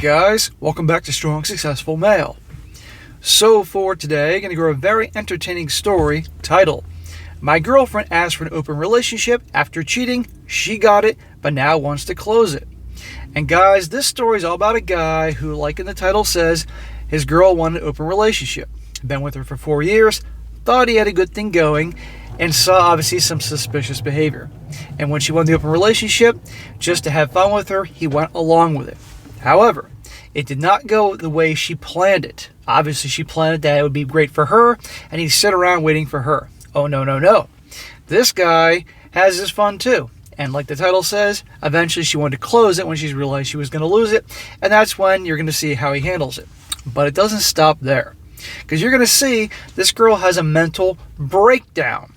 guys, welcome back to Strong Successful Male. So for today, I'm going to go over a very entertaining story titled, My Girlfriend Asked for an Open Relationship After Cheating, She Got It, but now wants to close it. And guys, this story is all about a guy who, like in the title says, his girl wanted an open relationship. Been with her for 4 years, thought he had a good thing going, and saw obviously some suspicious behavior. And when she wanted the open relationship, just to have fun with her, he went along with it. However, it did not go the way she planned it. Obviously, she planned that it would be great for her, and he'd sit around waiting for her. Oh, no. This guy has his fun too. And like the title says, eventually she wanted to close it when she realized she was going to lose it, and that's when you're going to see how he handles it. But it doesn't stop there, because you're going to see this girl has a mental breakdown.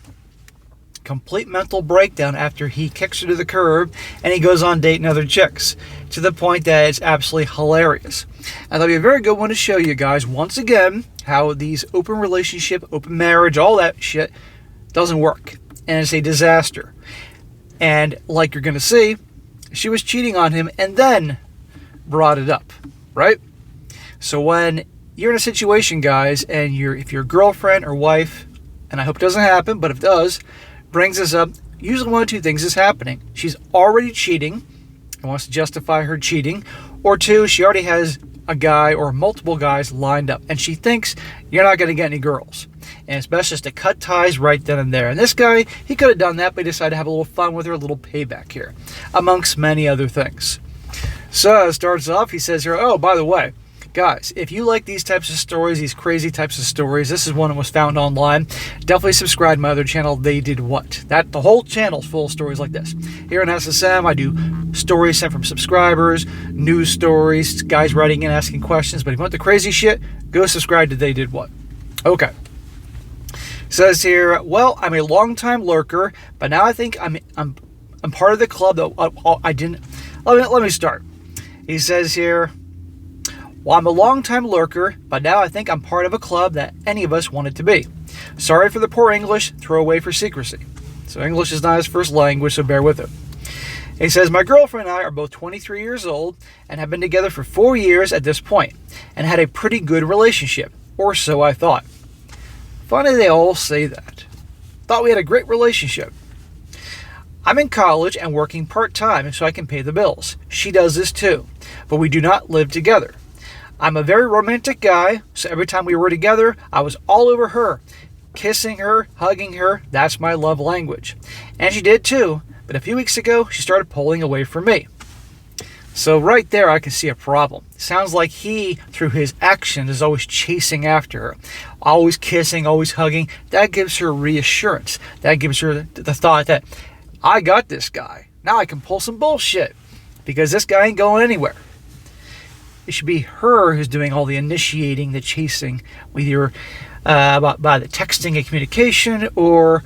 Complete mental breakdown after he kicks her to the curb and he goes on dating other chicks, to the point that it's absolutely hilarious. And that'll be a very good one to show you guys once again how these open relationship, open marriage, all that shit doesn't work, and it's a disaster. And like you're gonna see, she was cheating on him and then brought it up, right? So when you're in a situation, guys, and if your girlfriend or wife, and I hope it doesn't happen, but if it does, brings this up, usually one of two things is happening. She's already cheating and wants to justify her cheating, or two, she already has a guy or multiple guys lined up and she thinks you're not going to get any girls, and it's best just to cut ties right then and there. And this guy, he could have done that, but he decided to have a little fun with her, a little payback here, amongst many other things. So it starts off, he says here, oh, by the way, guys, if you like these types of stories, these crazy types of stories, this is one that was found online. Definitely subscribe to my other channel, They Did What. The whole channel's full of stories like this. Here in SSM, I do stories sent from subscribers, news stories, guys writing in asking questions. But if you want the crazy shit, go subscribe to They Did What. Okay. Says here, well, I'm a long-time lurker, but now I think I'm part of the club that I didn't. Let me start. He says here, well, I'm a long-time lurker, but now I think I'm part of a club that any of us wanted to be. Sorry for the poor English, throw away for secrecy. So English is not his first language, so bear with it. He says, my girlfriend and I are both 23 years old and have been together for 4 years at this point and had a pretty good relationship, or so I thought. Funny they all say that. Thought we had a great relationship. I'm in college and working part-time so I can pay the bills. She does this too, but we do not live together. I'm a very romantic guy, so every time we were together, I was all over her, kissing her, hugging her. That's my love language. And she did too, but a few weeks ago, she started pulling away from me. So right there, I can see a problem. Sounds like he, through his actions, is always chasing after her, always kissing, always hugging. That gives her reassurance. That gives her the thought that, I got this guy. Now I can pull some bullshit, because this guy ain't going anywhere. It should be her who's doing all the initiating, the chasing, either by the texting and communication or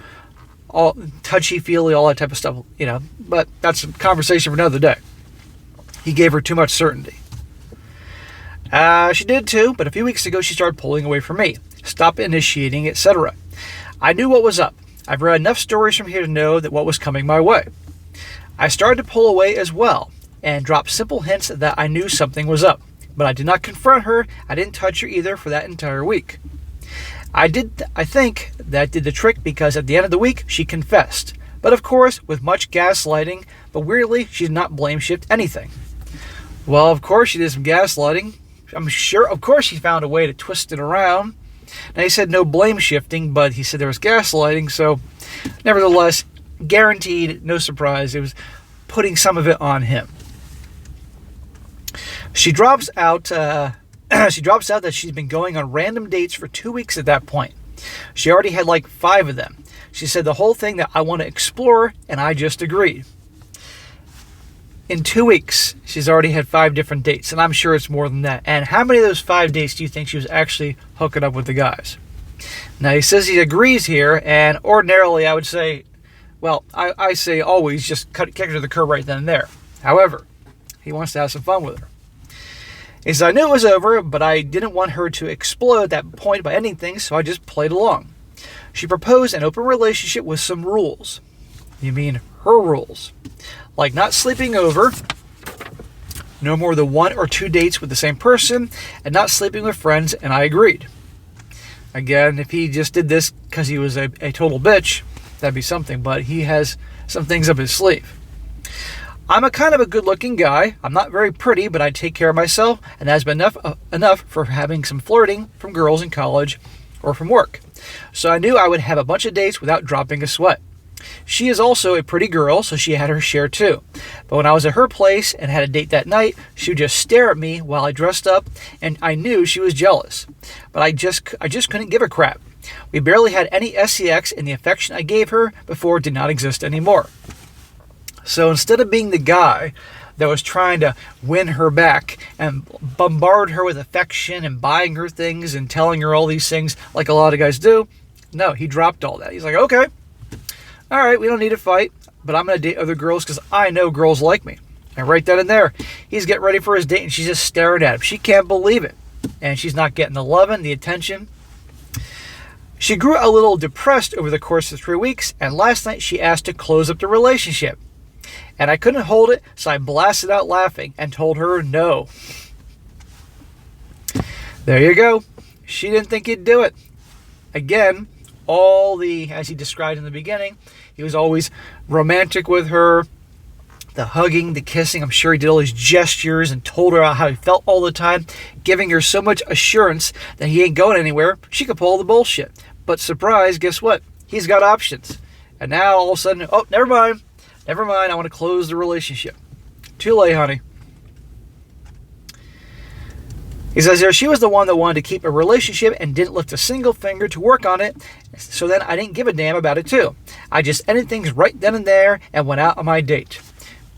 all touchy-feely, all that type of stuff, But that's a conversation for another day. He gave her too much certainty. She did too, but a few weeks ago she started pulling away from me, stopped initiating, etc. I knew what was up. I've read enough stories from here to know that what was coming my way. I started to pull away as well and dropped simple hints that I knew something was up. But I did not confront her. I didn't touch her either for that entire week. I think that did the trick, because at the end of the week, she confessed. But of course, with much gaslighting, but weirdly, she did not blame shift anything. Well, of course she did some gaslighting. I'm sure, of course she found a way to twist it around. Now he said no blame shifting, but he said there was gaslighting, so nevertheless, guaranteed, no surprise, it was putting some of it on him. She drops out that she's been going on random dates for 2 weeks at that point. She already had like 5 of them. She said the whole thing that I want to explore, and I just agreed. In 2 weeks, she's already had 5 different dates, and I'm sure it's more than that. And how many of those 5 dates do you think she was actually hooking up with the guys? Now, he says he agrees here, and ordinarily I would say, well, I say always just kick her to the curb right then and there. However, he wants to have some fun with her. He said, I knew it was over, but I didn't want her to explode at that point by ending things, so I just played along. She proposed an open relationship with some rules. You mean her rules. Like not sleeping over, no more than 1 or 2 dates with the same person, and not sleeping with friends, and I agreed. Again, if he just did this because he was a total bitch, that'd be something, but he has some things up his sleeve. I'm a kind of a good-looking guy. I'm not very pretty, but I take care of myself, and that's been enough for having some flirting from girls in college or from work. So I knew I would have a bunch of dates without dropping a sweat. She is also a pretty girl, so she had her share too. But when I was at her place and had a date that night, she would just stare at me while I dressed up, and I knew she was jealous. But I just couldn't give a crap. We barely had any sex, and the affection I gave her before did not exist anymore. So instead of being the guy that was trying to win her back and bombard her with affection and buying her things and telling her all these things like a lot of guys do, no, he dropped all that. He's like, okay, all right, we don't need to fight, but I'm going to date other girls because I know girls like me. And right then and there, he's getting ready for his date, and she's just staring at him. She can't believe it. And she's not getting the loving, the attention. She grew a little depressed over the course of 3 weeks, and last night she asked to close up the relationship. And I couldn't hold it, so I blasted out laughing and told her no. There you go. She didn't think he'd do it. Again, as he described in the beginning, he was always romantic with her, the hugging, the kissing. I'm sure he did all these gestures and told her how he felt all the time, giving her so much assurance that he ain't going anywhere. She could pull all the bullshit. But surprise, guess what? He's got options. And now all of a sudden, oh, never mind, I want to close the relationship. Too late, honey. He says there, she was the one that wanted to keep a relationship and didn't lift a single finger to work on it, so then I didn't give a damn about it too. I just ended things right then and there and went out on my date.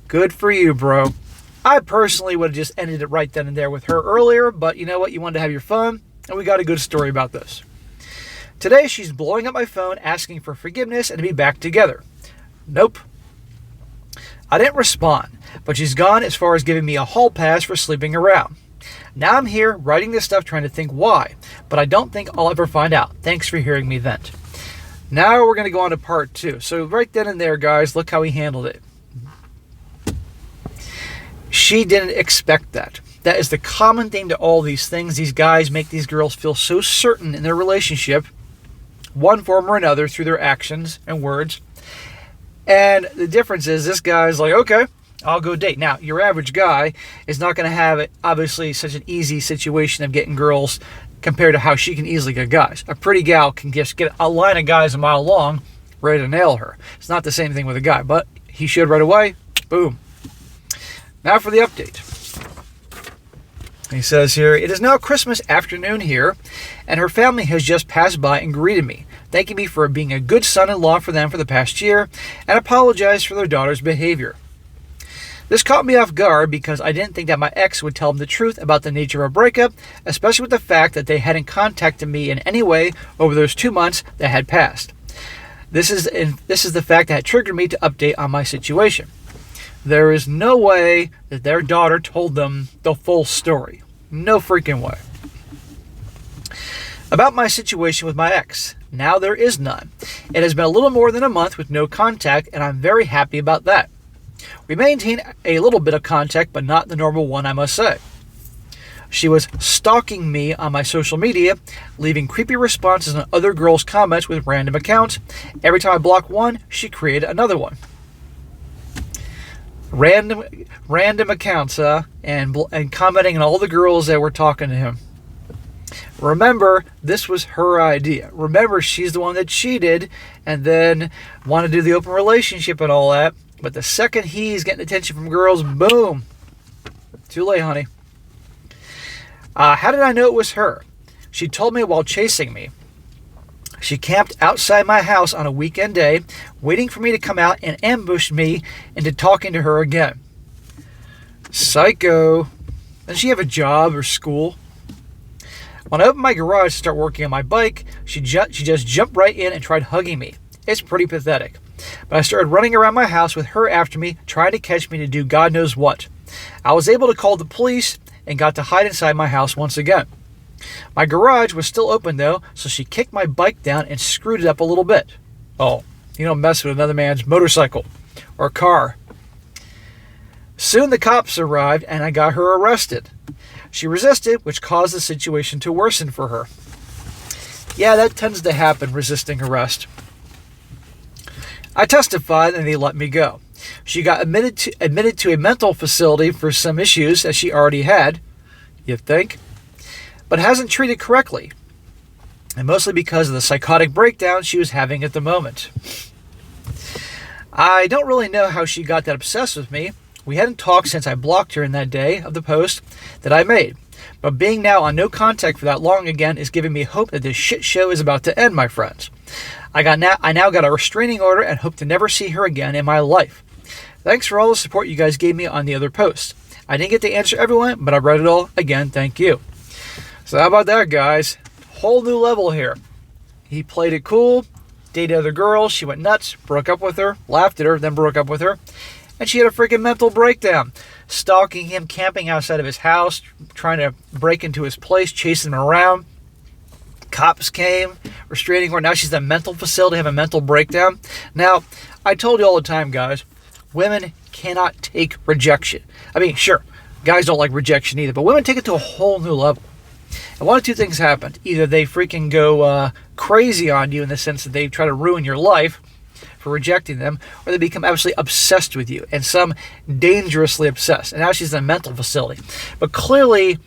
Good for you, bro. I personally would have just ended it right then and there with her earlier, but you know what? You wanted to have your fun, and we got a good story about this. Today, she's blowing up my phone asking for forgiveness and to be back together. Nope. I didn't respond, but she's gone as far as giving me a hall pass for sleeping around. Now I'm here writing this stuff trying to think why, but I don't think I'll ever find out. Thanks for hearing me vent. Now we're going to go on to part 2. So right then and there, guys, look how he handled it. She didn't expect that. That is the common thing to all these things. These guys make these girls feel so certain in their relationship, one form or another, through their actions and words. And the difference is this guy's like, okay, I'll go date. Now, your average guy is not going to have, obviously, such an easy situation of getting girls compared to how she can easily get guys. A pretty gal can just get a line of guys a mile long, ready to nail her. It's not the same thing with a guy, but he should right away. Boom. Now for the update. He says here, it is now Christmas afternoon here, and her family has just passed by and greeted me, thanking me for being a good son-in-law for them for the past year, and apologized for their daughter's behavior. This caught me off guard because I didn't think that my ex would tell them the truth about the nature of our breakup, especially with the fact that they hadn't contacted me in any way over those 2 months that had passed. This is the fact that had triggered me to update on my situation. There is no way that their daughter told them the full story. No freaking way. About my situation with my ex. Now there is none. It has been a little more than a month with no contact, and I'm very happy about that. We maintain a little bit of contact, but not the normal one, I must say. She was stalking me on my social media, leaving creepy responses on other girls' comments with random accounts. Every time I blocked one, she created another one. Random accounts, and commenting on all the girls that were talking to him. Remember, this was her idea. Remember, she's the one that cheated and then wanted to do the open relationship and all that. But the second he's getting attention from girls, boom. Too late, honey. How did I know it was her? She told me while chasing me. She camped outside my house on a weekend day, waiting for me to come out and ambushed me into talking to her again. Psycho. Doesn't she have a job or school? When I opened my garage to start working on my bike, she just jumped right in and tried hugging me. It's pretty pathetic. But I started running around my house with her after me, trying to catch me to do God knows what. I was able to call the police and got to hide inside my house once again. My garage was still open though, so she kicked my bike down and screwed it up a little bit. Oh, you don't mess with another man's motorcycle or car. Soon the cops arrived and I got her arrested. She resisted, which caused the situation to worsen for her. Yeah, that tends to happen, resisting arrest. I testified and they let me go. She got admitted to a mental facility for some issues that she already had, you'd think, but hasn't treated correctly, and mostly because of the psychotic breakdown she was having at the moment. I don't really know how she got that obsessed with me. We hadn't talked since I blocked her in that day of the post that I made. But being now on no contact for that long again is giving me hope that this shit show is about to end, my friends. I now got a restraining order and hope to never see her again in my life. Thanks for all the support you guys gave me on the other posts. I didn't get to answer everyone, but I read it all. Again, thank you. So how about that, guys? Whole new level here. He played it cool, dated other girls, she went nuts, broke up with her, laughed at her, then broke up with her. And she had a freaking mental breakdown, stalking him, camping outside of his house, trying to break into his place, chasing him around. Cops came, restraining her. Now she's in a mental facility, having a mental breakdown. Now, I told you all the time, guys, women cannot take rejection. I mean, sure, guys don't like rejection either, but women take it to a whole new level. And one of two things happened. Either they freaking go crazy on you in the sense that they try to ruin your life for rejecting them, or they become absolutely obsessed with you, and some dangerously obsessed. And now she's in a mental facility. But clearly,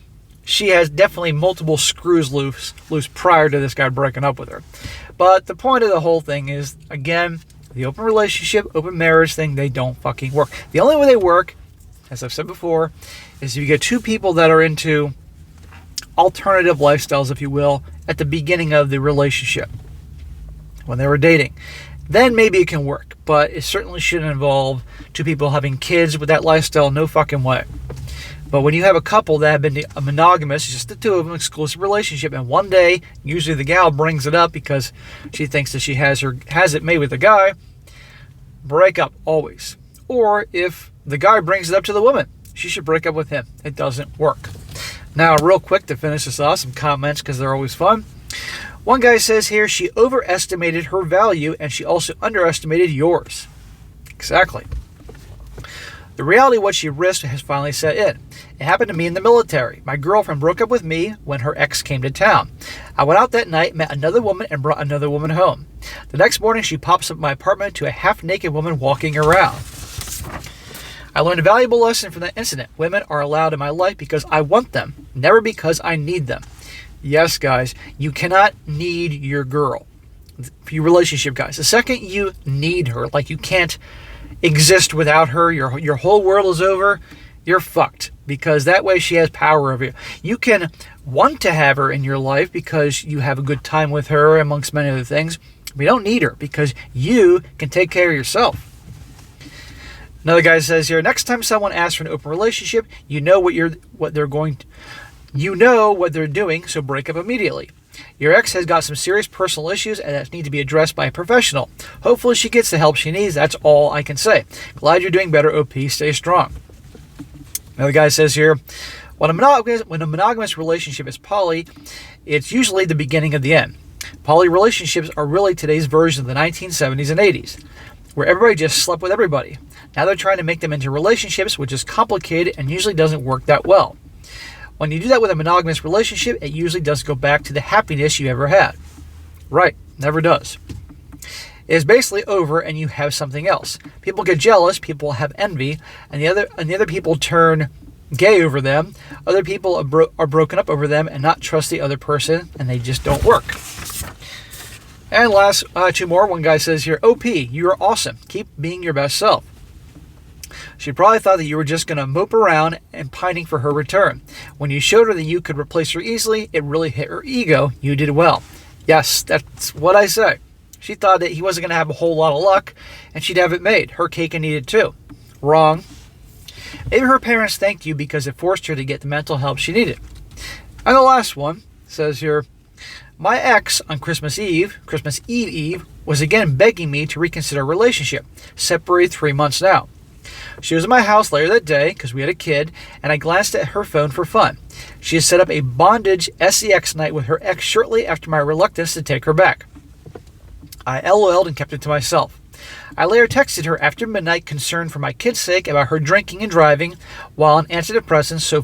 she has definitely multiple screws loose prior to this guy breaking up with her. But the point of the whole thing is, again, the open relationship, open marriage thing, they don't fucking work. The only way they work, as I've said before, is if you get two people that are into alternative lifestyles, if you will, at the beginning of the relationship, when they were dating. Then maybe it can work, but it certainly shouldn't involve two people having kids with that lifestyle, no fucking way. But when you have a couple that have been monogamous, just the two of them, exclusive relationship, and one day, usually the gal brings it up because she thinks that she has it made with the guy, break up always. Or if the guy brings it up to the woman, she should break up with him. It doesn't work. Now, real quick to finish this off, some comments because they're always fun. One guy says here, she overestimated her value and she also underestimated yours. Exactly. The reality of what she risked has finally set in. It happened to me in the military. My girlfriend broke up with me when her ex came to town. I went out that night, met another woman, and brought another woman home. The next morning, she pops up in my apartment to a half-naked woman walking around. I learned a valuable lesson from that incident. Women are allowed in my life because I want them, never because I need them. Yes, guys, you cannot need your girl. Your relationship, guys. The second you need her, like you can't exist without her, your whole world is over, you're fucked. Because that way she has power over you. You can want to have her in your life because you have a good time with her, amongst many other things. But you don't need her because you can take care of yourself. Another guy says here, next time someone asks for an open relationship, you know what they're doing, so break up immediately. Your ex has got some serious personal issues and that need to be addressed by a professional. Hopefully she gets the help she needs. That's all I can say. Glad you're doing better, OP. Stay strong. Another guy says here, when a monogamous relationship is poly, it's usually the beginning of the end. Poly relationships are really today's version of the 1970s and 80s, where everybody just slept with everybody. Now they're trying to make them into relationships, which is complicated and usually doesn't work that well. When you do that with a monogamous relationship, it usually does go back to the happiness you ever had. Right, never does. It is basically over and you have something else. People get jealous, people have envy, and the other people turn gay over them. Other people are broken up over them and not trust the other person, and they just don't work. And last two more. One guy says here, OP, you are awesome. Keep being your best self. She probably thought that you were just going to mope around and pining for her return. When you showed her that you could replace her easily, it really hit her ego. You did well. Yes, that's what I say. She thought that he wasn't going to have a whole lot of luck, and she'd have it made. Her cake and eat it too. Wrong. Maybe her parents thanked you because it forced her to get the mental help she needed. And the last one says here, my ex on Christmas Eve, was again begging me to reconsider our relationship. Separated 3 months now. She was in my house later that day because we had a kid, and I glanced at her phone for fun. She has set up a bondage sex night with her ex shortly after my reluctance to take her back. I LOL'd and kept it to myself. I later texted her after midnight, concerned for my kid's sake about her drinking and driving while on antidepressants so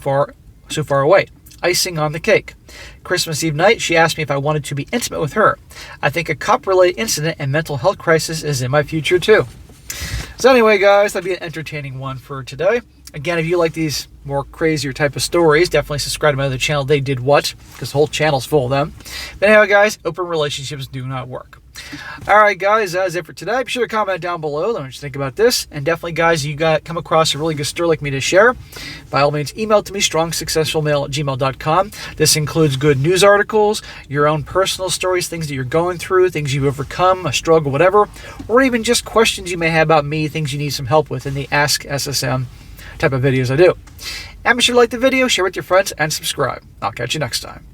far away. Icing on the cake. Christmas Eve night, she asked me if I wanted to be intimate with her. I think a cop-related incident and mental health crisis is in my future too. So anyway, guys, that'd be an entertaining one for today. Again, if you like these more crazier type of stories, definitely subscribe to my other channel, They Did What, because the whole channel's full of them. But anyway, guys, open relationships do not work. All right, guys, that's it for today. Be sure to comment down below. Let me know what you think about this. And definitely, guys, you come across a really good story like me to share, by all means, email to me, strongsuccessfulmale@gmail.com. This includes good news articles, your own personal stories, things that you're going through, things you've overcome, a struggle, whatever, or even just questions you may have about me, things you need some help with in the Ask SSM type of videos I do. And be sure to like the video, share with your friends, and subscribe. I'll catch you next time.